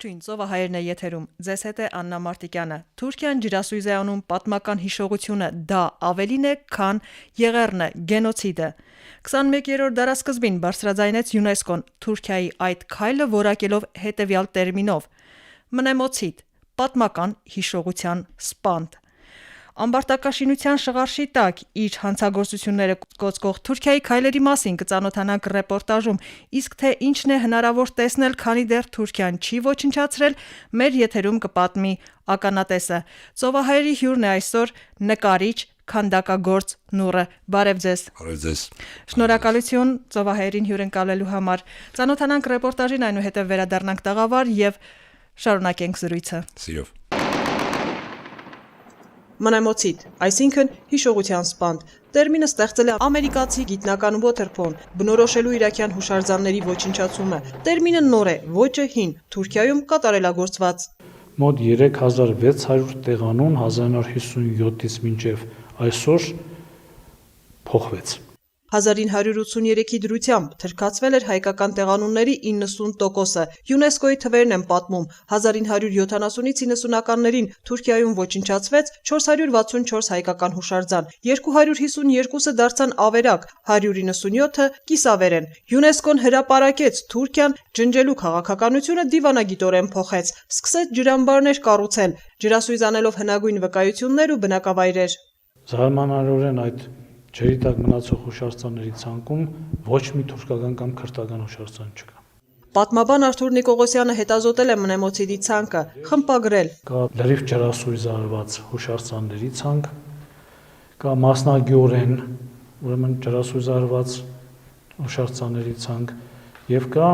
Ողջույն, ծովահայերն է եթերում, ձեզ հետ է Աննա Մարտիկյանը։ Թուրքիան ջրասույզ է անում պատմական հիշողությունը, դա ավելին է, քան եղեռն է, գենոցիդը։ 21-րդ դարասկզբին բարձրաձայնեց ՅՈՒՆԵՍԿՕ-ն Թուրքիայի այդ քայլը որակելով հետևյալ տերմինով՝ մնեմոցիդ, պատմական հիշողության սպանդ։ Ամբարտակաշինության շղարշի տակ իր հանցագործությունները կոծկող Թուրքիայի քայլերի մասին կծանոթանանք ռեպորտաժում, իսկ թե ինչն է հնարավոր տեսնել, քանի դեռ Թուրքիան չի ոչնչացրել, մեր եթերում կպատմի ականատեսը։ Ծովահայերի հյուրն է այսօր նկարիչ, քանդակագործ Նուրը։ Բարև ձեզ։ Բարև ձեզ։ Շնորհակալություն ծովահայերին հյուր ընկալելու համար։ Ծանոթանանք ռեպորտաժին, այնուհետև վերադառնանք տաղավար եւ շարունակենք զրույցը։ Սիրով։ Մնեմոցիդ, այսինքն հիշողության սպանդ։ Տերմինը ստեղծել է ամերիկացի գիտնական Ուոթերփոն, բնորոշելու իրաքյան հուշարձանների ոչնչացումը։ Տերմինը նոր է, ոճը հին, Թուրքիայում կատարելագործված։ Մոտ 3600 տեղանուն 1957-ից մինչև այսօր փոխվեց։ 1983-ի դրությամբ թրքացվել էր հայկական տեղանունների 90%-ը։ ՅՈՒՆԵՍԿՕ-ի թվերն են պատմում։ 1970-ից 90-ականներին Թուրքիայում ոչնչացվեց 464 հայկական հուշարձան, 252-ը դարձան ավերակ, 197-ը կիսավեր են։ ՅՈՒՆԵՍԿՕ-ն հրապարակեց Թուրքիան ջնջելու քաղաքականությունը դիվանագիտորեն փոխեց, սկսեց ջրամբարներ կառուցել, ջրասույզ անելով հնագույն վկայություններ ու բնակավայրեր։ Զարմանալիորեն այդ ջրի տակ մնացող հուշարձանների ցանկում ոչ մի թուրքական կամ քրդական հուշարձան չկա։ Պատմաբան Արթուր Նիկողոսյանը հետազոտել է մնեմոցիդի ցանկը, խմբագրել։ Կա լրիվ ջրասույզ արված հուշարձանների ցանկ, կա մասնագիորեն, ուրեմն ջրասույզ արված հուշարձանների ցանկ եւ կա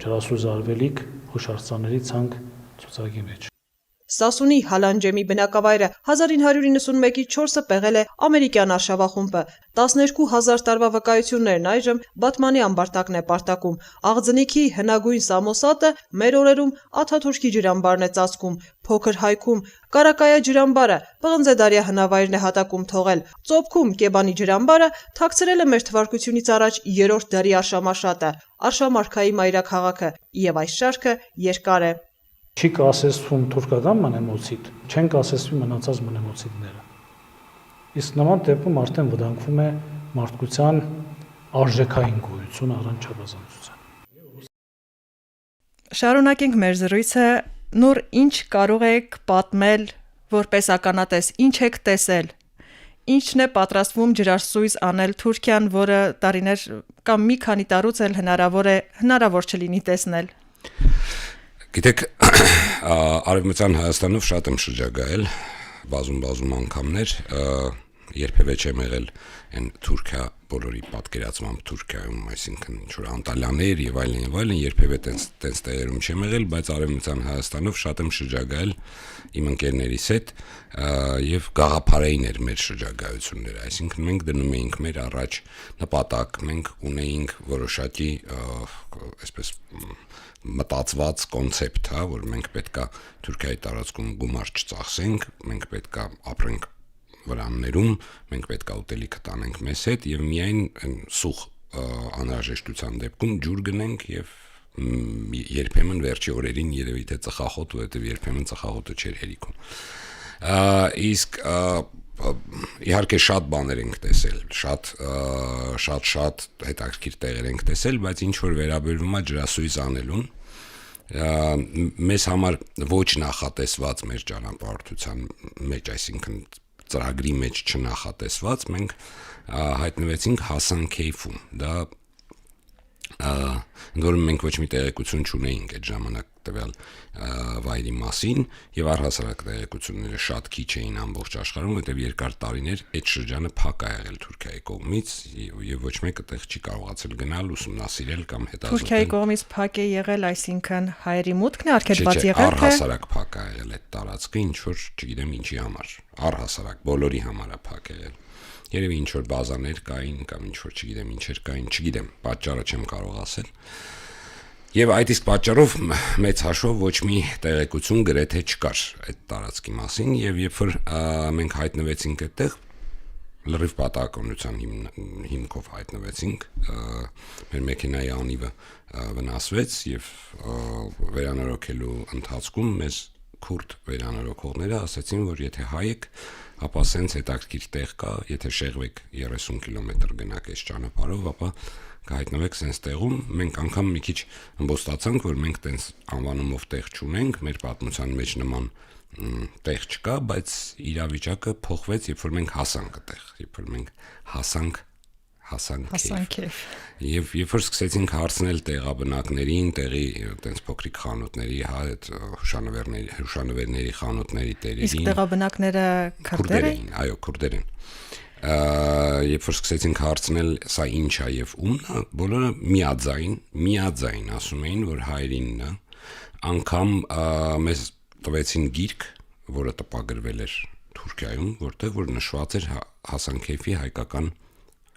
ջրասույզ արվելիք հուշարձանների ցանկ ցուցակի մեջ։ Սասունի Հալանջեմի բնակավայրը 1991-ից 4-ը պեղել է ամերիկյան արշավախումբը, 12,000 տարվա վկայություններն այժմ Բաթմանի ամբարտակն է պարտակում, Աղձնիքի հնագույն Սամոսատը մեր օրերում Աթաթուրքի ջրամբարն է ծածկում, Փոքր Հայքում Կարակայա ջրամբարը Պղնձեդարյա հնավայրն է հատակում թողել, Ծոփքում Կեբանի ջրամբարը թաքցրել է մեր թվարկությունից առաջ 3-րդ դարի Արշամաշատը, Արշամարքայի մայրաքաղաքը, եւ այս շարքը երկար է։ Չի կասեցվում թուրքական մնեմոցիդ, չեն կասեցվի մնացած մնեմոցիդները։ Իսկ նման դեպքում արդեն վտանգվում է մարդկության արժեքային գոյությունը առանց չափազանցության։ Շարունակենք մեր զրույցը։ Նուր, ինչ կարող եք պատմել որպես ականատես, ինչ եք տեսել։ Ինչն է պատրաստվում ջրասույզ անել Թուրքիան, որը տարիներ կամ մի քանի տարուց էլ հնարավոր չլինի տեսնել։ Գիտեք, Արևմտյան Հայաստանով շատ եմ շրջագայել, բազում անգամներ, երբևէ չեմ եղել այն Թուրքիա բոլորի պատկերացմամբ Թուրքիայում, այսինքն ինչ-որ Անտալյաներ եւ այլն, երբևէ տենց տեղերում չեմ եղել, բայց Արևմտյան Հայաստանով շատ եմ շրջագայել իմ ընկերներիս հետ եւ գաղափարային էր մեր շրջագայությունները, այսինքն մենք դնում էինք մեր առաջ նպատակ, մենք ունեինք որոշակի այսպես մտածված կոնցեպտ, որ մենք պետքա Թուրքիայի տարածքում գումար չծախսենք, մենք պետքա ապրենք վրաններում, մենք պետքա ուտելիքը տանենք մեզ հետ եւ միայն սուղ անհրաժեշտության դեպքում ջուր գնենք եւ երբեմն վերջի օրերին երևի թե ծխախոտ, որովհետեւ երբեմն ծխախոտը չէր հերիքում։ Իսկ իհարկե շատ բաներ ենք տեսել, շատ հետաքրքիր տեղեր ենք տեսել, բայց ինչ որ վերաբերվում է ջրասույզ անելուն, մեզ համար ոչ նախատեսված մեր ճանապարհորդության մեջ, այսինքն ծրագրի մեջ չնախատեսված, մենք հայտնվեցինք Հասան Քեյֆում, դա որում մենք ոչ մի տեղեկություն չունեինք այդ ժամանակ տվյալ վայրի մասին եւ առհասարակ տեղեկությունները շատ քիչ էին ամբողջ աշխարհում, որտեղ երկար տարիներ այդ շրջանը փակ ա եղել Թուրքիայի կողմից եւ ոչ մեկը տեղ չի կարողացել գնալ ուսումնասիրել կամ հետազոտել։ Թուրքիայի կողմից փակ է եղել, այսինքն հայերի մուտքն է արգելված եղել, թե առհասարակ փակ ա եղել այդ տարածքը, ինչ որ չգիտեմ ինչի համար, առհասարակ բոլորի համար ա փակ եղել։ Երևի ինչ որ բազաներ կային կամ ինչ որ չգիտեմ ինչեր կային, չգիտեմ, պատճառը չեմ կարող ասել։ Եվ այդ իսկ պատճառով մեծ հաշվով ոչ մի տեղեկություն գրեթե չկար այդ տարածքի մասին, եւ երբ որ մենք հայտնվեցինք այդտեղ, լրիվ պատահականության հիմքով հայտնվեցինք, մեր մեքենայի անիվը վնասվեց եւ վերանորոգելու ընթացքում մեզ քուրդ վերանորոգողները ասացին, որ եթե հայ եք, ապա սենց հետաքրքիր տեղ կա, եթե շեղվեք 30 կիլոմետր գնաք այս ճանապարհով, ապա կհայտնվեք սենց տեղում, մենք անգամ մի քիչ ըմբոստացանք, որ մենք տենց անվանումով տեղ չունենք, մեր պատմության մեջ նման տեղ չկա, բայց իրավիճակը փոխվեց, երբ որ մենք հասանք այդտեղ, երբ որ մենք հասանք Հասանքեվ։ Եվ երբ որ սկսեցինք հարցնել տեղաբնակներին, տեղի այտենց փոքրիկ խանութների, այդ հուշանվերների խանութների տերերին։ Իսկ տեղաբնակները քրդեր էին, այո, քուրդեր են։ Երբ որ սկսեցինք հարցնել սա ինչ է եւ ումն է, բոլորը միաձայն ասում էին, որ հայրինն է, անգամ մեզ տվեցին գիրք, որը տպագրվել էր Թուրքիայում, որտեղ որ նշված էր Հասանքեյֆի հայկական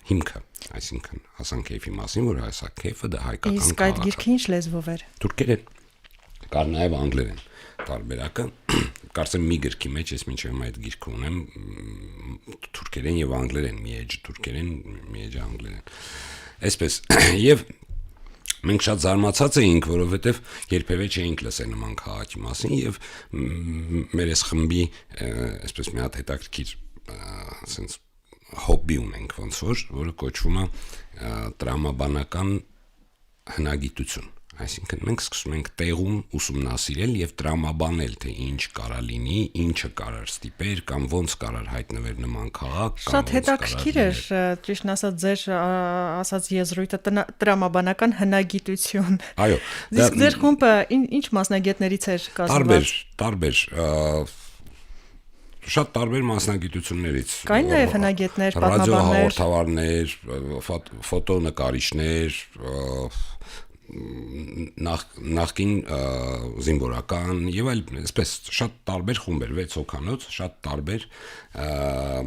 հիմքը, այսինքն Հասանքեյֆի մասին, որ Հասանքեյֆը դա հայկական Իսկ այդ գիրքը ինչ լեզվով էր։ Թուրքերեն, կար նաև անգլերեն տարբերակը, կարծեմ մի գրքի մեջ ես մինչև այդ գիրքը ունեմ թուրքերեն եւ անգլերեն, մի էջ թուրքերեն, մի էջ անգլերեն։ Այսպես, եւ մենք շատ զարմացած էինք, որովհետեւ երբևէ չէինք լսել նման քաղաքի մասին եւ մեր այս խմբի այսպես մի հատ հետաքրքիր sense հոբբի ունենք ոնց որը կոչվում է տրամաբանական հնագիտություն, այսինքն մենք սկսում ենք տեղում ուսումնասիրել եւ տրամաբանել, թե ինչ կարա լինի, ինչը կարար ստիպեր կամ ոնց կարար հայտնվել նման քաղաք, կամ շատ հետաքրքիր էր, ճիշտն ասած ձեր ասած եզրույթը տրամաբանական հնագիտություն։ Այո, իսկ ձեր խումբը ինչ մասնագետներից էր կազմված։ Տարբեր շատ տարբեր մասնագիտություններից կային նաև հնագետներ, պատմաբաններ, ռադիոհաղորդավարներ, ֆոտոնկարիչներ, նախկին զինվորական եւ այլ, այսպես շատ տարբեր խումբեր, 6 հոգանոց, շատ տարբեր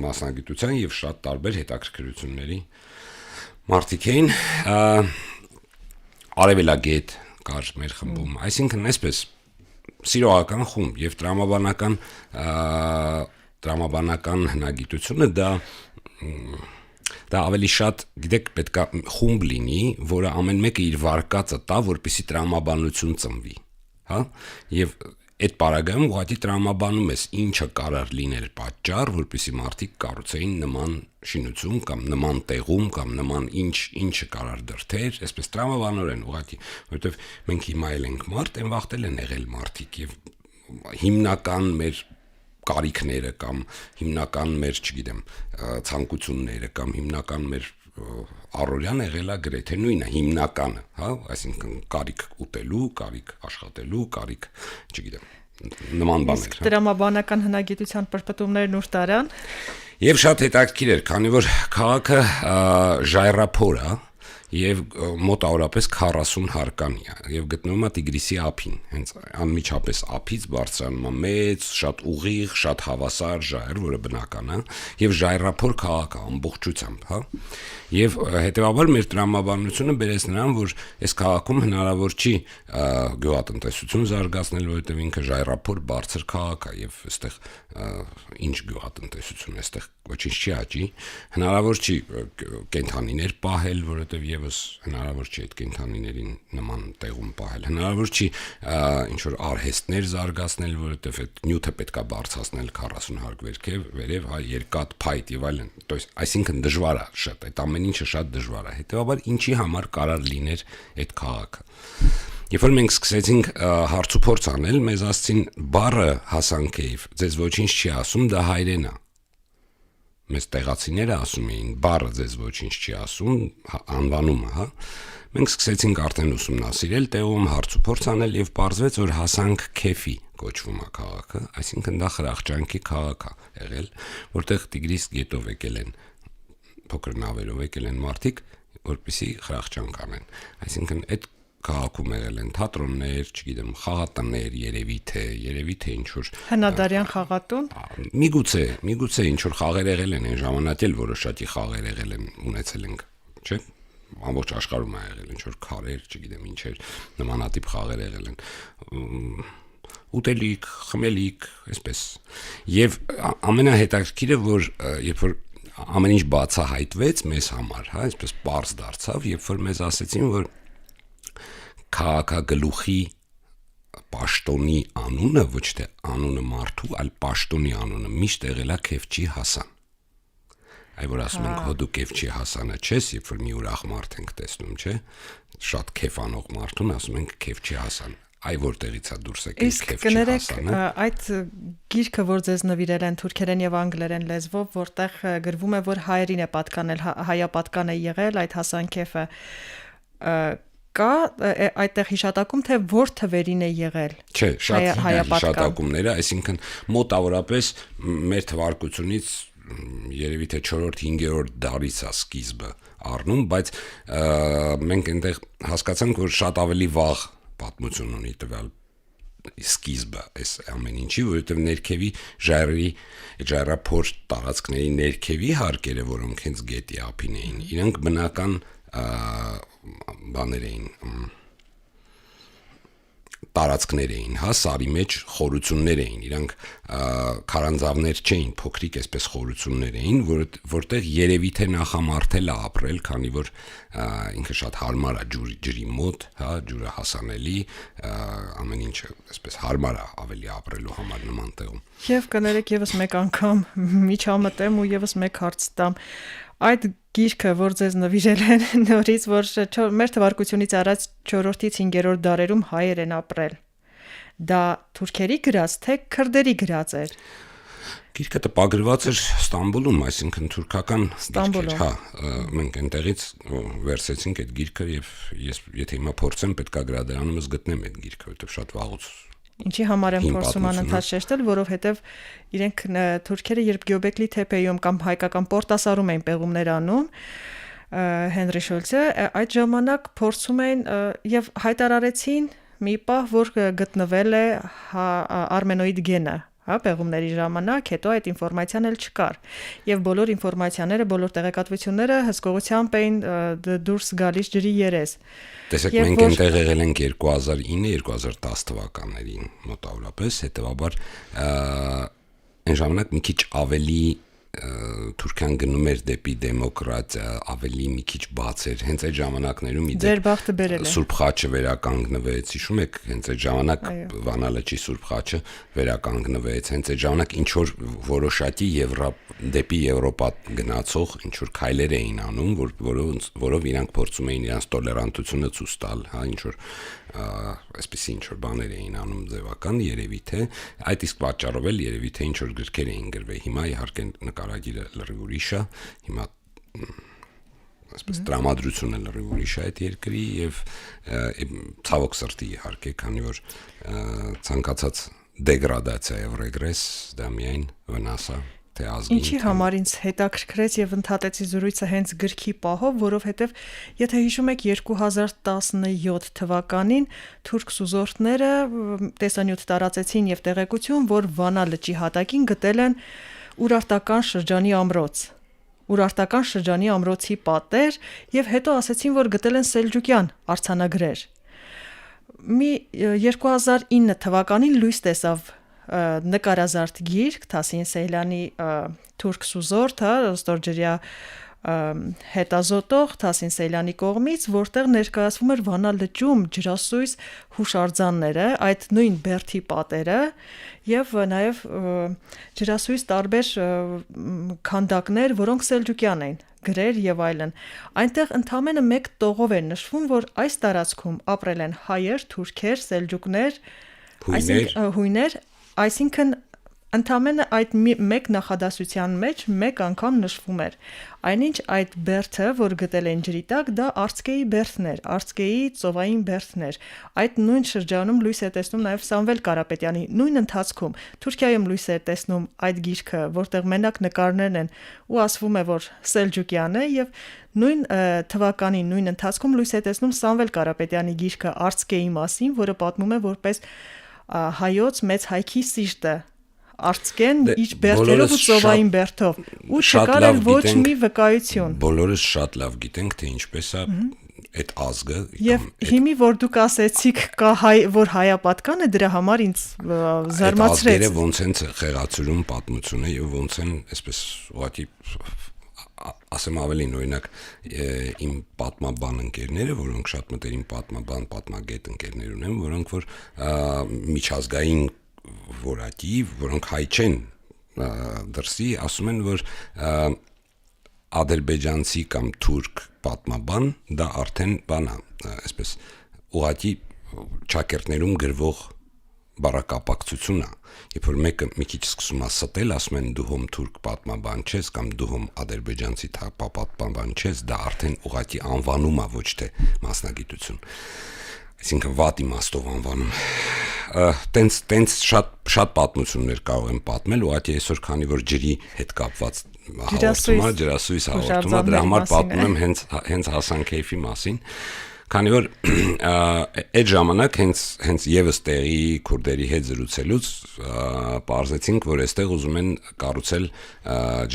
մասնագիտության եւ շատ տարբեր հետաքրքրությունների մարդիկ էին, արևելագետ կար մեր խմբում, այսինքն այսպես սիրողական խումբ եւ տրամաբանական հնագիտությունը դա ավելի շատ, գիտեք, պետք է խումբ լինի, որը ամեն մեկը իր վարկածը տա, որպեսզի տրամաբանություն ծնվի, հա? Եվ այդ պարագայում ուղղակի տրամաբանում ես ինչը կարար լինել պատճառ, որպեսզի մարդիկ կառուցեին նման շինություն կամ նման տեղում կամ նման ինչը կարար դրթեր, այսպես տրամաբանորեն ուղղակի, որովհետև մենք հիմա ենք մարդ, այն վաղտել են եղել մարդիկ եւ հիմնական մեր կարիքները կամ հիմնական մեր, չգիտեմ, ցանկությունները կամ հիմնական մեր առօրյան եղել է գրեթե նույնը, հիմնականը, հա, այսինքն կարիք ուտելու, կարիք աշխատելու, կարիք, չգիտեմ, նման բաներ։ Իսկ տրամաբանական հնագիտության պրպտումներն ուր տարան։ Եվ շատ հետաքրքիր էր, քանի որ քաղաքը ժայռափոր է եւ մոտավորապես 40 հարկանի է եւ գտնվում է Տիգրիսի ափին, հենց անմիջապես ափից բարձրանում է մեծ, շատ ուղիղ, շատ հավասար ժայռ, որը բնական է եւ ժայռափոր քաղաք է ամբողջությամբ, հա։ Եվ հետեւաբար մեր տրամաբանությունը բերեց նրան, որ այս քաղաքում հնարավոր չի գյուղատնտեսություն զարգացնել, որովհետեւ ինքը ժայռափոր բարձր քաղաք է եւ այստեղ ինչ գյուղատնտեսություն է, այստեղ ոչինչ չի աճի, հնարավոր չի կենդանիներ պահել, որովհետեւ եւս հնարավոր չի այդ կենդանիներին նման տեղում պահել, հնարավոր չի ինչ որ արհեստներ զարգացնել, որովհետեւ այդ նյութը պետքա բարձրացնել 40 հարկ վերև, հա, երկաթ, փայտ եւ այլն, то есть այսինքն դժվար է շատ, այդ ամեն ինչը շատ դժվար է, հետեւաբար ինչի համար կարար լիներ այդ քաղաքը։ Երբ որ մենք սկսեցինք հարց ու փորձ անել, մեզ ասցին բառը Հասանքեյֆ, ձեզ ոչինչ չի ասում, դա հայերեն է։ Մեզ տեղացիները ասում էին, բառը ձեզ ոչինչ չի ասում, անվանումը, հա։ Մենք սկսեցինք արդեն ուսումնասիրել տեղում, հարց ու փորձ անել եւ պարզվեց, որ Հասանքեյֆի կոչվում է քաղաքը, այսինքն դա խրախճանքի քաղաք է եղել, որտեղ Տիգրիս գետով եկել են, փոքր նավերով եկել են մարդիկ, որպեսզի խրախճանք անեն։ Այսինքն այդ քաղաքում եղել են թատրոններ, չգիտեմ, խաղատներ, երևի թե ինչ որ Հնադարյան խաղատուն։ Միգուցե ինչ որ խաղեր եղել են այն ժամանակ էլ որոշակի խաղեր եղել են, ունեցել ենք, չէ՞։ Ամբողջ աշխարհում է եղել ինչ որ քարեր, չգիտեմ ինչեր, նմանատիպ խաղեր եղել են։ Ուտելիք, խմելիք, այսպես։ Եվ ամենահետաքրքիրը, որ երբ որ ամեն ինչ բացահայտվեց մեզ համար, հա, այսպես պարզ դարձավ, երբ որ մեզ ասեցին, որ քաղաքագլուխի պաշտոնի անունը, ոչ թե անունը մարդու, այլ պաշտոնի անունը միշտ եղել է Քեֆչի Հասան։ Այ որ ասում ենք, հո դու Քեֆչի Հասանը չես, երբ որ մի ուրախ մարդ ենք տեսնում, չէ՞, շատ քեֆ անող մարդուն ասում ենք Քեֆչի Հասան։ Այ որտեղից է դուրս եկել Քեֆչի Հասանը։ Այդ գիրքը, որ ձեզ նվիրել են թուրքերեն եւ անգլերեն լեզվով, որտեղ գրվում է, որ հայերին է պատկանել, հայապատկան է եղել այդ Հասան Քեֆը, կա այդտեղ հիշատակում, թե որ թվերին է եղել։ Չէ, շատ հիշատակումները, այսինքն մոտավորապես մեր թվարկությունից երևի թե 4-րդ, 5-րդ դարից է սկիզբը առնում, բայց մենք այնտեղ հասկացանք, որ շատ ավելի վաղ պատմություն ունի տվյալ սկիզբը այս ամեն ինչի, որովհետև ներքևի ժայռափոր տարածքների ներքևի հարկերը, որոնք հենց գետի ափին էին, իրանք բնական բաներ էին, տարածքներ էին, հա, սարի մեջ խորություններ էին, իրանք քարանձավներ չէին, փոքրիկ այսպես խորություններ էին, որտեղ երևի թե նախամարդել է ապրել, քանի որ ինքը շատ հարմար է ջրի մոտ, հա, ջուրը հասանելի, ամեն ինչը այսպես հարմար է ավելի ապրելու համար նման տեղում։ Եվ կներեք եւս մեկ անգամ միջամտեմ ու եւս մեկ հարց տամ։ Այդ գիրքը, որ ձեզ նվիրել են նորից, որ մեր թվարկությունից առաջ 4-ից 5-րդ դարերում հայեր են ապրել, դա թուրքերի գրած, թե քրդերի գրած էր։ Գիրքը տպագրված էր Ստամբուլում, այսինքն թուրքական Ստամբուլում, հա, մենք այնտեղից վերցեցինք այդ գիրքը եւ ես եթե հիմա փորձեմ պետքա գրադարանումս գտնեմ այդ գիրքը, որովհետեւ շատ վաղուց Ինչի համար եմ փորձում անընդհատ շեշտել, որովհետև իրենք թուրքերը երբ Գյոբեկլի թեփեյում կամ հայկական Պորտասարում էին պեղումներ անում, Հենրի Շոլցը այդ ժամանակ փորձում էին եւ հայտարարեցին մի պահ, որ գտնվել է արմենոիդ գենը, հա, պեղումների ժամանակ, հետո այդ ինֆորմացիան էլ չկար։ Եվ բոլոր ինֆորմացիաները, բոլոր տեղեկատվությունները հսկողությամբ էին դուրս գալիս ջրի երես։ Տեսեք, մենք այնտեղ եղել ենք 2009-2010 թվականներին մոտավորապես, հետեւաբար այն ժամանակ մի քիչ ավելի Թուրքիան գնում էր դեպի դեմոկրատիա, ավելի մի քիչ բաց էր, հենց այդ ժամանակներում Ձեր բախտը բերել է։ Սուրբ խաչը վերականգնվեց, հիշում եք, հենց այդ ժամանակ Վանա լճի Սուրբ խաչը վերականգնվեց, հենց այդ ժամանակ ինչ որ որոշակի դեպի Եվրոպա գնացող ինչ որ քայլեր էին անում, որով իրանք փորձում էին իրանց տոլերանտությունը ցույց տալ, հա, ինչ որ այսպեսի ինչ որ բաներ էին անում ձևական, երևի թե այդ իսկ պատճառով էլ երևի թե ինչ որ գրքեր էին գրվել։ Հիմա իհարկե նկարագիրը լրիվ ուրիշ է, հիմա այսպես տրամադրությունը լրիվ ուրիշ է այդ երկրի եւ ցավոք սրտի իհարկե, քանի որ ցանկացած դեգրադացիա եւ ռեգրես դա միայն վնաս է թե ազգին։ Ինչի համար ինձ հետաքրքրեց եւ ընդհատեցի զրույցը հենց գրքի պահով, որովհետեւ եթե հիշում եք 2017 թվականին թուրք սուզորդները տեսանյութ տարածեցին եւ տեղեկություն, որ Վանա լճի հատակին գտել են Ուրարտական շրջանի ամրոց։ Ուրարտական շրջանի ամրոցի պատեր եւ հետո ասացին, որ գտել են սելջուկյան արձանագրեր։ Մի 2009 թվականին լույս տեսավ նկարազարդ գիրք Թասին Սեյլանի թուրք սուզորդ, ստորջրյա հետազոտող Թասին Սեյլանի կողմից, որտեղ ներկայացվում էր Վանա լճում ջրասույզ հուշարձանները, այդ նույն բերդի պատերը եւ նաեւ ջրասույզ տարբեր քանդակներ, որոնք սելջուկյան էին, գրեր եւ այլն։ Այնտեղ ընդամենը մեկ տողով էր նշվում, որ այս տարածքում ապրել են հայեր, թուրքեր, սելջուկներ, հույներ, այսինքն ընդամենը այդ մեկ նախադասության մեջ մեկ անգամ նշվում էր։ Այնինչ այդ բերդը, որ գտել են ջրի տակ, դա Արցկեի բերդներ, Արցկեի ծովային բերդներ։ Այդ նույն շրջանում լույս է տեսնում նաև Սամվել Կարապետյանի նույն ընթացքում Թուրքիայում լույս է տեսնում այդ գիրքը, որտեղ մենակ նկարներն են ու ասվում է, որ Սելջուկյան է, եւ նույն թվականի նույն ընթացքում լույս է տեսնում Սամվել Կարապետյանի գիրքը Արցկեի մասին, որը պատմում է որպես հայոց մեծ հայքի սիրտը Արցկեն իր բերդերով ու ծովային բերդով ու չկար էլ ոչ մի վկայություն։ Բոլորս շատ լավ գիտենք, թե ինչպես է այդ ազգը եւ հիմի որ դուք ասեցիք կա հայ, որ հայապատկան է, դրա համար ինձ զարմացրեց։ Ազգերը ոնց են խեղացուրում պատմությունը եւ ոնց են այսպես ուղղակի ասեմ ավելին, օրինակ իմ պատմաբան ընկերները, որոնք շատ մտերիմ պատմագետ ընկերներ ունեմ, որոնք որ միջազգային որակի, որոնք հայ չեն դրսի, ասում են, որ ադրբեջանցի կամ թուրք պատմաբան դա արդեն բան է, այսպես ուղղակի ճակերտներում գրվող բարակապակցություն է, երբ որ մեկը մի քիչ սկսում է ստել, ասում են դու հոմ թուրք պատմաբան չես կամ դու հոմ ադրբեջանցի պատմաբան չես, դա արդեն ուղղակի անվանում է, ոչ թե մասնագիտություն, այսինքն վատ իմաստով անվանում։ Տենց շատ պատմություններ կարող եմ պատմել, ուղղակի այսօր քանի որ ջրի հետ կապված ջրասույս հաղորդումա, դրա համար պատմում եմ հենց Հասան Քեյֆի մասին։ Քանի որ այդ ժամանակ հենց եւս տեղի քուրդերի հետ զրուցելուց պարզեցինք, որ այստեղ ուզում են կառուցել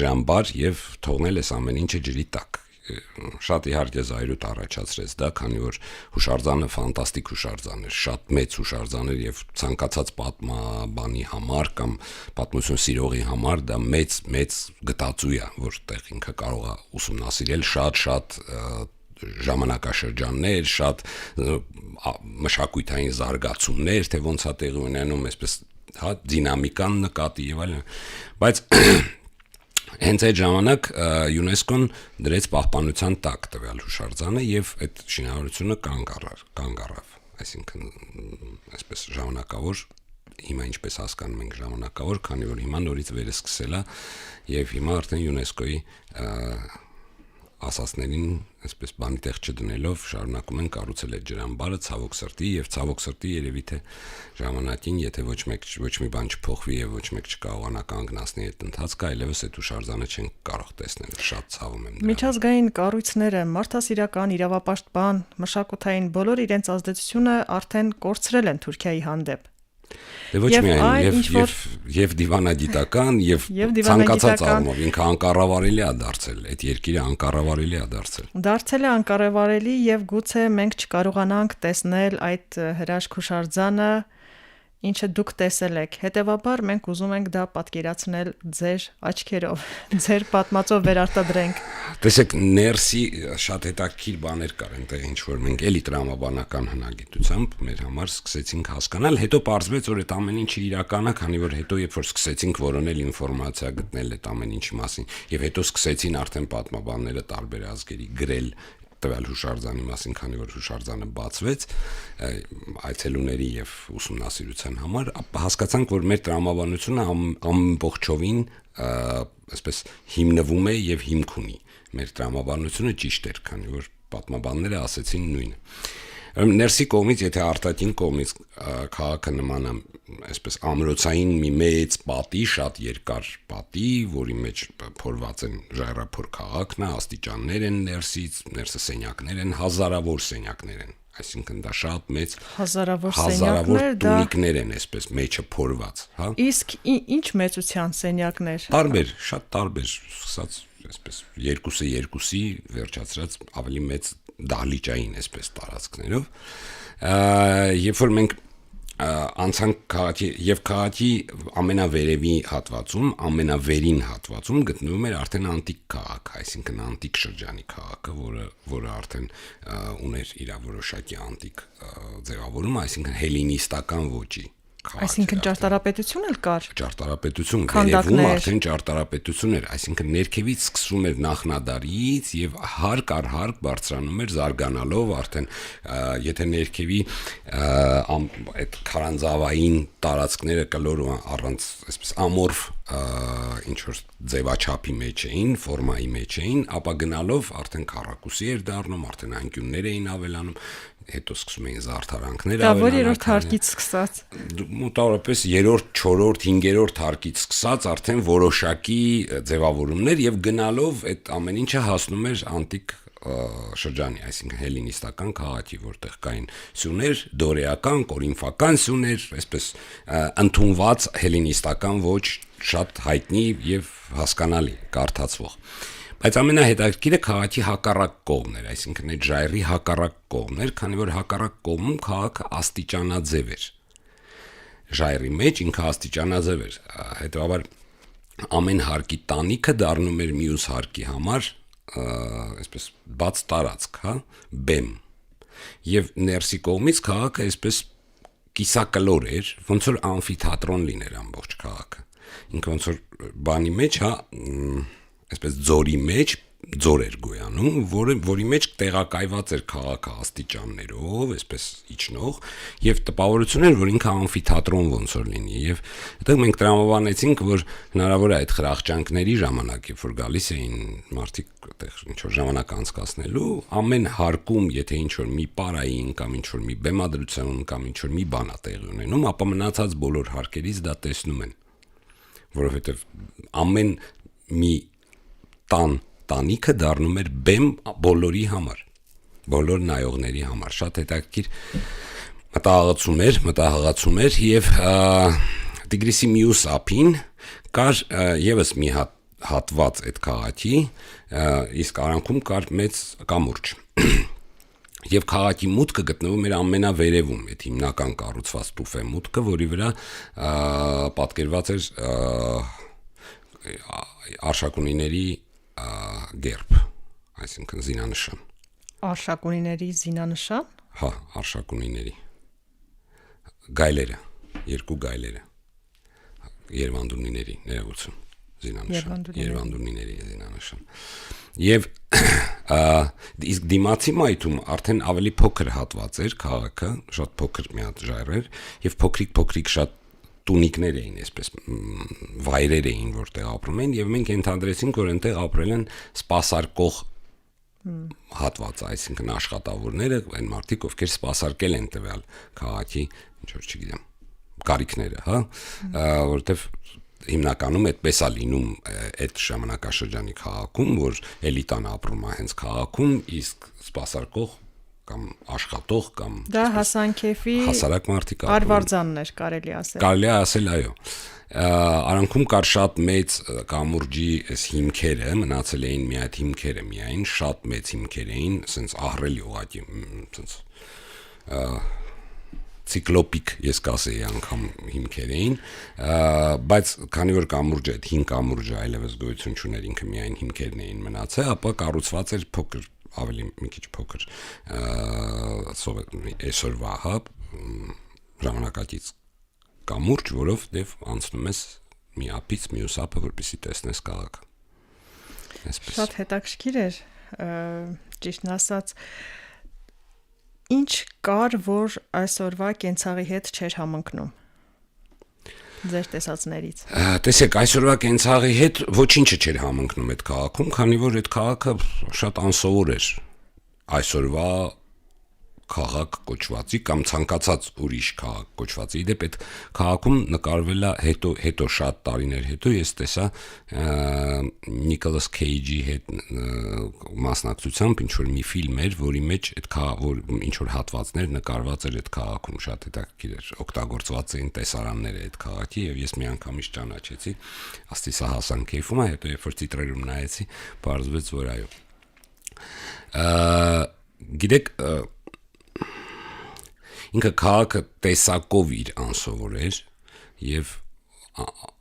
ջրամբար եւ թողնել այս ամեն ինչը ջրի տակ։ Շատ իհարկե զայրույթ առաջացրեց դա, քանի որ հուշարձանը ֆանտաստիկ հուշարձան էր, շատ մեծ հուշարձան էր եւ ցանկացած պատմաբանի համար կամ պատմություն սիրողի համար դա մեծ գտածու է, որտեղ ինքը կարող է ուսումնասիրել շատ ժամանակաշրջաններ, շատ մշակութային զարգացումներ, թե ոնց է տեղի ունենում, այսպես դինամիկան նկատի եւ այլն, բայց հենց այդ ժամանակ ՅՈՒՆԵՍԿՕ-ն դրեց պահպանության տակ տվյալ հուշարձանը եւ այդ շինարարությունը կանգ առավ, այսինքն այսպես ժամանակավոր, հիմա ինչպես հասկանում ենք ժամանակավոր, քանի որ հիմա նորից վերսկսել է եւ հիմա արդեն ՅՈՒՆԵՍԿՕ-ի ասասներին այսպես բանի տեղ չդնելով շարունակում են կառուցել այդ ջրամբարը ցավոք սրտի երևի թե ժամանակին, եթե ոչ մի բան չփոխվի եւ ոչ մեկ չկարողանա կանգնացնել այդ ընթացքը, այլևս այդ հուշարձանը չեն կարող տեսնել, շատ ցավում եմ դրա։ Միջազգային կառույցները, մարդասիրական, իրավապաշտպան, մշակութային բոլոր իրենց ազդեցությունը արդեն կորցրել են Թուրքիայի հանդեպ։ Դե ոչ միայն եւ դիվանագիտական եւ ցանկացած առումով ինքը անկառավարելի է դարձել, այդ երկիրը անկառավարելի է դարձել։ Դարձել է անկառավարելի եւ գուցե մենք չկարողանանք տեսնել այդ հրաշք հուշարձանը, ինչը դուք տեսել եք։ Հետևաբար մենք ուզում ենք դա պատկերացնել ձեր աչքերով, ձեր պատմածով վերարտադրենք։ Տեսեք, ներսի շատ հետաքրքիր բաներ կար այնտեղ, ինչ որ մենք էլի տրամաբանական հնագիտությամբ մեր համար սկսեցինք հասկանալ, հետո պարզվեց, որ այդ ամեն ինչը իրական է, քանի որ հետո երբ որ սկսեցինք որոնել ինֆորմացիա գտնել այդ ամեն ինչի մասին, եւ հետո սկսեցին արդեն պատմաբանները տարբեր ազգերի գրել տվյալ հուշարձանի մասին, քանի որ հուշարձանը բացվեց այցելուների եւ ուսումնասիրության համար, հասկացանք, որ մեր տրամաբանությունը ամբողջովին այսպես հիմնվում է եւ հիմք ունի։ Մեր տրամաբանությունը ճիշտ էր, քանի որ պատմաբանները ասեցին նույնը։ Ներսի կողմից, եթե արտաքին կողմից քաղաքը նման է, այսպես ամրոցային մի մեծ պատի, շատ երկար պատի, որի մեջ փորված են ժայռափոր քաղաքն է, աստիճաններ են ներսը սենյակներ են, հազարավոր սենյակներ են, այսինքն դա շատ մեծ հազարավոր տունիկներ են, այսպես մեջը փորված, հա։ Իսկ ինչ մեծության սենյակներ։ Տարբեր, շատ տարբեր, սկսած այսպես երկուսի վերջացրած ավելի մեծ դահլիճային այսպես տարածքներով, երբ որ մենք անցանք քաղաքի եւ քաղաքի ամենավերևի հատվածում, ամենավերին հատվածում գտնվում էր արդեն անտիկ քաղաք, այսինքն անտիկ շրջանի քաղաքը, որը արդեն ուներ իր որոշակի անտիկ ձևավորում, այսինքն հելինիստական ոճի։ Այսինքն ճարտարապետություն էլ կար։ Ճարտարապետություն, վերևում արդեն ճարտարապետություն էր, այսինքն ներքևից սկսում էր նախնադարից եւ հարկ առ հարկ բարձրանում էր զարգանալով արդեն, եթե ներքևի այդ քարանձավային տարածքները կլոր առանց այսպես ամորֆ ինչ որ ձևաչափի մեջ էին, ֆորմայի մեջ էին, ապա գնալով արդեն քառակուսի էր դառնում, արդեն անկյուններ էին ավելանում, հետո սկսում էին զարդարանքներ ավելանալ։ Դա որ երրորդ հարկից սկսած։ Մոտավորապես երրորդ, չորրորդ, հինգերորդ հարկից սկսած արդեն որոշակի ձևավորումներ եւ գնալով այդ ամեն ինչը հասնում էր անտիկ շրջանի, այսինքն հելինիստական քաղաքի, որտեղ կային սյուներ, դորեական, կորինֆական սյուներ, այսպես ընդունված հելինիստական ոչ շատ հայտնի եւ հասկանալի, կարդացվող։ Բայց ամենահետաքրքիրը քաղաքի հակառակ կողմն էր, այսինքն այդ ժայռի հակառակ կողմն էր, քանի որ հակառակ կողմում քաղաքը աստիճանաձև էր։ Ժայռի մեջ ինքը աստիճանաձև էր, հետեւաբար ամեն հարկի տանիքը դառնում էր մյուս հարկի համար այսպես բաց տարածք, հա, բեմ։ Եվ ներսի կողմից քաղաքը այսպես կիսակլոր էր, ոնց որ ամֆիթատրոն լիներ ամբողջ քաղաքը։ Ինքը ոնց որ բանի մեջ, հա, այսպես ձորի մեջ ձոր էր գոյանում, որի մեջ տեղակայված էր քաղաքը աստիճաններով, այսպես իջնող, եւ տպավորություն էր, որ ինքը ամֆիթատրոն ոնց որ լինի, եւ այդտեղ մենք տրամաբանեցինք, որ հնարավոր է այդ խրախճանքների ժամանակ, երբ որ գալիս էին մարդիկ այդտեղ ինչ որ ժամանակ անցկացնելու, ամեն հարկում, եթե ինչ որ մի պարային կամ ինչ որ մի բեմադրություն կամ ինչ որ մի բան է տեղի ունենում, ապա մնացած բոլոր հարկերից դա տեսնում են, որովհետեւ ամեն մի տանիքը դառնում էր բեմ բոլորի համար, բոլոր նայողների համար, շատ հետաքրքիր մտահղացում էր եւ Տիգրիսի մյուս ափին կար եւս մի հատված այդ քաղաքի, իսկ արանքում կար մեծ կամուրջ։ Եվ քաղաքի մուտքը գտնվում էր ամենավերևում, այդ հիմնական կառուցված տուֆե մուտքը, որի վրա պատկերված էր արշակունիների գերբ, այսինքն զինանշան։ Արշակունիների զինանշան։ Հա, արշակունիների գայլերը, երկու գայլերը, Երևանդունիների ներողություն, զինանշան, Երևանդունիների զինանշան։ Եվ իսկ դիմացի մայթում արդեն ավելի փոքր հատված էր քաղաքը, շատ փոքր մի հատ ժայռ էր, եւ փոքրիկ շատ տունիկներ էին, այսպես վայրեր էին, որտեղ ապրում էին, եւ մենք ենթադրեցինք, որ այնտեղ ապրել են սպասարկող հատվածը, այսինքն աշխատավորները, այն մարդիկ, ովքեր սպասարկել են տվյալ քաղաքի, ինչ որ չգիտեմ, կարիքները, հա, որտեղ հիմնականում այդպես է լինում այդ ժամանակաշրջանի քաղաքում, որ էլիտան ապրում է հենց քաղաքում, իսկ սպասարկող կամ աշխատող կամ դա հասանքեֆի հասարակ մարդիկ արվարձանն էր, կարելի ասել։ Կարելի է ասել, այո։ Արանքում կար շատ մեծ կամուրջի այս հիմքերը, մնացել էին մի հատ հիմքերը միայն, շատ մեծ հիմքեր էին, ասենց ահռելի ուղղակի, ասենց ցիկլոպիկ, ես կասեի անգամ հիմքեր էին, բայց քանի որ կամուրջը, այդ հին կամուրջը այլևս գոյություն չուներ, ինքը միայն հիմքերն էին մնացել, ապա կառուցված էր փոքր, ավելի մի քիչ փոքր այսօրվա հա ժամանակակից կամուրջ, որով դեպ անցնում ես մի ափից մյուս ափը, որպեսզի տեսնես քաղաքը։ Այսպես։ Շատ հետաքրքիր էր, ճիշտն ասած, ինչ կար, որ այսօրվա կենցաղի հետ չէր համընկնում ձեր տեսածներից։ Տեսեք, այսօրվա կենցաղի հետ ոչինչը չէր համընկնում այդ քաղաքում, քանի որ այդ քաղաքը շատ անսովոր էր այսօրվա քաղաք կոչվածի կամ ցանկացած ուրիշ քաղաք կոչվածի։ Իդեպ այդ քաղաքում նկարվել է հետո շատ տարիներ հետո ես տեսա Նիկոլաս Քեյջի հետ մասնակցությամբ ինչ որ մի ֆիլմ էր, որի մեջ այդ որ ինչ որ հատվածներ նկարված էր այդ քաղաքում, շատ հետաքրքիր էր, օգտագործված էին տեսարանները այդ քաղաքի եւ ես մի անգամից ճանաչեցի, աստի սա հասան քեյֆում է, հետո երբ որ տիտրերում նայեցի, բարձվեց որ այո։ Գիտեք ինքը քաղաքը տեսակով իր անսովոր էր եւ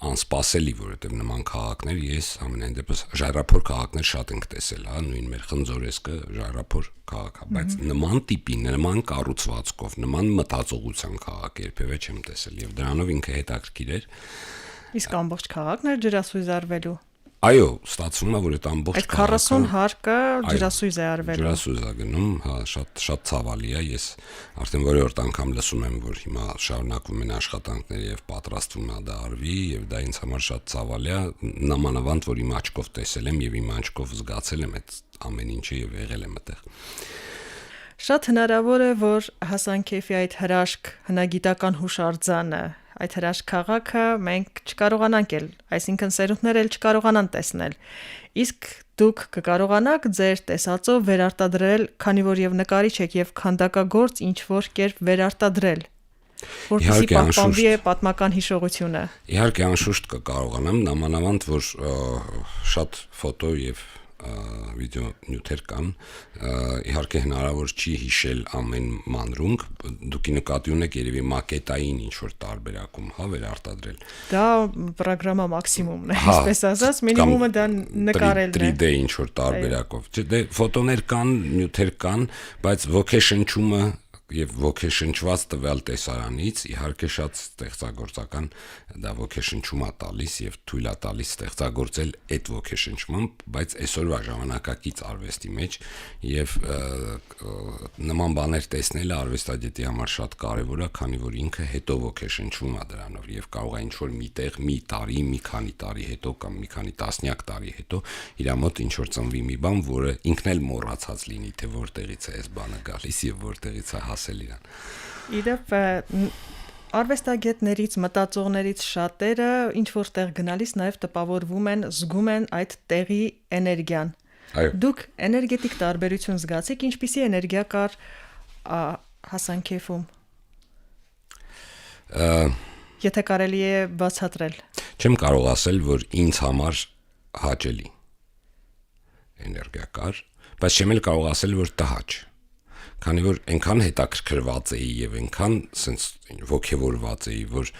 անսպասելի, որովհետեւ նման քաղաքներ ես ամենայն դեպս ժայռափոր քաղաքներ շատ ենք տեսել, հա, նույն մեր Խնձորեսկը ժայռափոր քաղաք է, բայց նման տիպի, նման կառուցվածքով, նման մտածողության քաղաք երբևէ չեմ տեսել եւ դրանով ինքը հետաքրքիր էր։ Իսկ ամբողջ քաղաքն էր ջրասույզ արվելու։ Այո, ստացվում է, որ այդ ամբողջ այդ 40 հարկը ջրասույզ է արվելու։ Ջրասույզ է գնում, հա, շատ ցավալի է, ես արդեն որորդ անգամ լսում եմ, որ հիմա շարունակվում են աշխատանքները եւ պատրաստվում է դա արվի եւ դա ինձ համար շատ ցավալի է, նամանավանդ որ իմ աչքով տեսել եմ եւ իմ աչքով զգացել եմ այդ ամեն ինչը եւ եղել եմ այդտեղ։ Շատ հնարավոր է, որ Հասան Քեյֆի այդ հրաշք հնագիտական հուշարձանը, այդ հրաշք քաղաքը մենք չկարողանանք էլ, այսինքն սերունդներ էլ չկարողանան տեսնել։ Իսկ դուք կկարողանաք ձեր տեսածով վերարտադրել, քանի որ եւ նկարիչ եք եւ քանդակագործ ինչ որ կերպ վերարտադրել, որպեսզի պահպանվի է պատմական հիշողությունը։ Իհարկե անշուշտ կկարողանամ, նամանավանդ որ շատ ֆոտո եւ վիդեո նյութեր կան, իհարկե հնարավոր չի հիշել ամեն մանրունք, դուք նկատի ունեք երևի մակետային ինչ-որ տարբերակում, վերարտադրել։ Դա պրոգրամա մաքսիմումն է, այսպես ասած, մինիմումը դա նկարելն է։ 3D ինչ-որ տարբերակով։ Դե ֆոտոներ կան, նյութեր կան, բայց ոգեշնչումը եւ ոգեշնչված տվյալ տեսարանից իհարկե շատ ստեղծագործական դա ոգեշնչում է տալիս եւ թույլ է տալիս ստեղծագործել այդ ոգեշնչմամբ, բայց այսօրվա ժամանակակից արվեստի մեջ եւ նման բաներ տեսնելը արվեստագետի համար շատ կարեւոր է, քանի որ ինքը հետո ոգեշնչում է դրանով եւ կարող է ինչ-որ միտեղ մի տարի, մի քանի տարի հետո կամ մի քանի տասնյակ տարի հետո իր մոտ ինչ-որ ծնվի մի բան, որը ինքն էլ մոռացած լինի, թե որտեղից է այս բանը գալիս եւ որտեղից է իրան։ Իդեպ արվեստագետներից, մտածողներից շատերը ինչ որտեղ գնալիս նաև տպավորվում են, զգում են այդ տեղի էներգիան։ Դուք էներգետիկ տարբերություն զգացիք, ինչպիսի էներգիա կար Հասանքեֆում։ Եթե կարելի է բացատրել։ Չեմ կարող ասել, որ ինձ համար հաճելի էներգիա կար, բայց չեմ էլ կարող ասել, որ տհաճ։ Քանի որ այնքան հետաքրքրված էի եւ այնքան sense ոգևորված էի, որ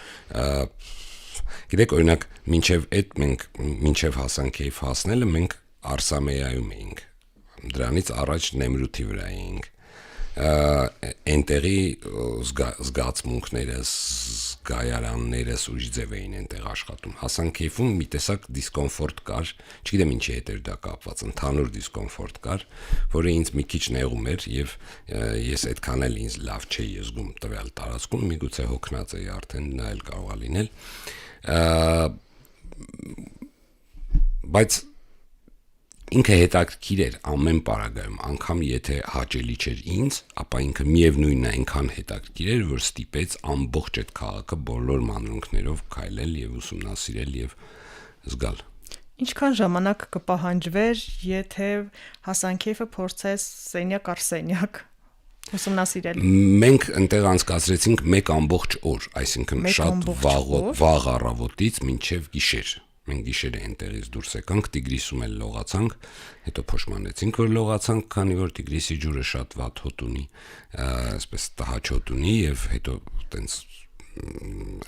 գիտեք, օրինակ, մինչև Հասանքեյֆ հասնելը մենք Արսամեայում էինք։ Դրանից առաջ Նեմրութի վրա էինք։ Այնտեղի զգացմունքները, զգայարաններս ուրիշ ձև էին այնտեղ աշխատում։ Հասանքեյֆում մի տեսակ դիսկոմֆորտ կար, չգիտեմ ինչի հետ էր դա կապված, ընդհանուր դիսկոմֆորտ կար, որը ինձ մի քիչ նեղում էր եւ ես այդքան էլ ինձ լավ չէի զգում տվյալ տարածքում, միգուցե հոգնած էի արդեն, նա էլ կարող է լինել։ Բայց ինքը հետաքրքիր էր ամեն պարագայում, անգամ եթե հաճելի չէր ինձ, ապա ինքը միևնույնն է այնքան հետաքրքիր էր, որ ստիպեց ամբողջ այդ քաղաքը բոլոր մանրունքներով քայլել եւ ուսումնասիրել եւ զգալ։ Ինչքան ժամանակ կպահանջվեր, եթե Հասանքեյֆը փորձես սենյակ առ սենյակ ուսումնասիրել։ Մենք այնտեղ անցկացրեցինք 1 ամբողջ օր, այսինքն շատ վաղ առավոտից մինչև գիշեր։ Մենք գիշերը այնտեղից դուրս եկանք, Տիգրիսում էլ լողացանք, հետո փոշմանեցինք, որ լողացանք, քանի որ Տիգրիսի ջուրը շատ վատ հոտ ունի, այսպես տհաճ հոտ ունի եւ հետո տենց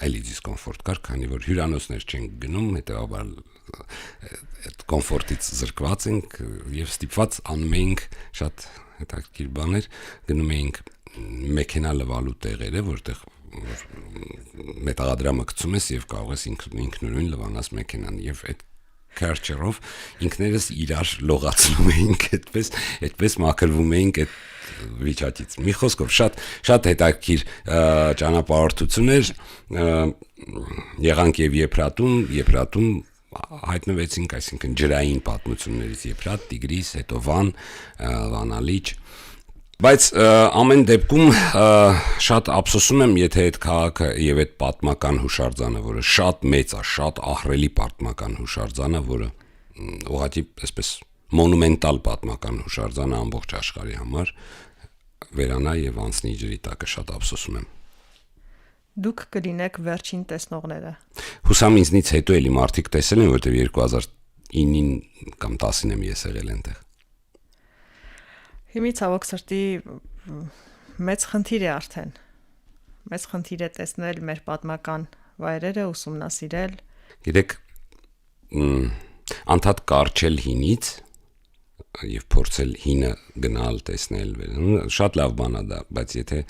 էլի դիսկոմֆորտ կար, քանի որ հյուրանոցներ չենք գնում, հետեւաբար այդ կոմֆորտից զրկված ենք եւ ստիպված անում էինք շատ հետաքրքիր բաներ, գնում էինք մեքենա լվալու տեղերը, որտեղ մետաղադրամը գցում ես եւ կարող ես ինքնուրույն լվանաս մեքենան եւ այդ քարչերով ինքներս իրար լողացնում էինք այդպես մաքրվում էինք այդ վիճակից։ Մի խոսքով շատ հետաքրքիր ճանապարհորդություն էր, եղանք եւ Եփրատում հայտնվեցինք, այսինքն ջրային պատմություններից Եփրատ, Տիգրիս, հետո Վանալիճ։ Բայց ամեն դեպքում շատ ափսոսում եմ, եթե այդ քաղաքը եւ այդ պատմական հուշարձանը, որը շատ մեծ է, շատ ահռելի պատմական հուշարձանը, որը ուղղակի այսպես մոնումենտալ պատմական հուշարձանը ամբողջ աշխարհի համար, վերանա եւ անցնի ջրի տակը, շատ ափսոսում եմ։ Դուք կլինեք վերջին տեսնողները։ Հուսամ ինձնից հետո էլի մարդիկ տեսել են, որտեղ 2009-ին կամ 10-ին եմ ես եղել այնտեղ։ Հիմա ցավոք սրտի մեծ խնդիր է արդեն։ Մեծ խնդիր է տեսնել մեր պատմական վայրերը, ուսումնասիրել։ Գիտեք, անդադ կարճել հինից եւ փորձել հինը գնալ տեսնել, շատ լավ բան է դա, բայց եթե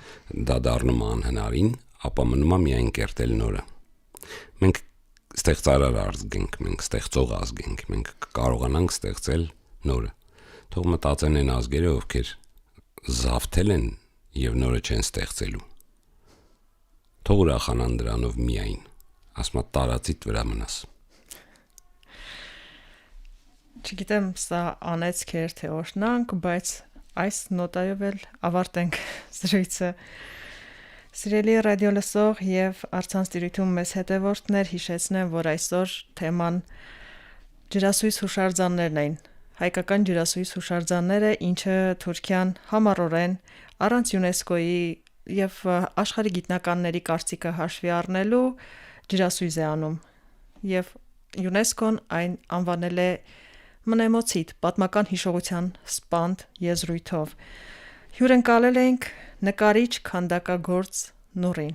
դա դառնում է անհնարին, ապա մնում է միայն կերտել նորը։ Մենք ստեղծարար ազգ ենք, մենք ստեղծող ազգ ենք, մենք կարողանանք ստեղծել նորը։ Թող մտածեն են ազգերը, ովքեր զավթել են եւ նորը չեն ստեղծելու։ Թող ուրախանան դրանով միայն, ասма տարածիդ վրա մնաս։ Չգիտեմ, սա անեցքեր թե օրհնանք, բայց այս նոտայով էլ ավարտենք զրույցը։ Սիրելի ռադիո լսող եւ առցանց տիրույթում մեզ հետևորդներ, հիշեցնեմ, որ այսօր թեման ջրասույզ հուշարձաններն էին։ Հայկական ջրասույզ հուշարձանները, ինչը Թուրքիան համառորեն առանց ՅՈՒՆԵՍԿՕ-ի եւ աշխարհի գիտնականների կարծիքը հաշվի առնելու ջրասույզ է անում եւ ՅՈՒՆԵՍԿՕ-ն այն անվանել է մնեմոցիտ պատմական հիշողության սպանդ եզրույթով։ Հյուրընկալել ենք նկարիչ քանդակագործ Նուրին։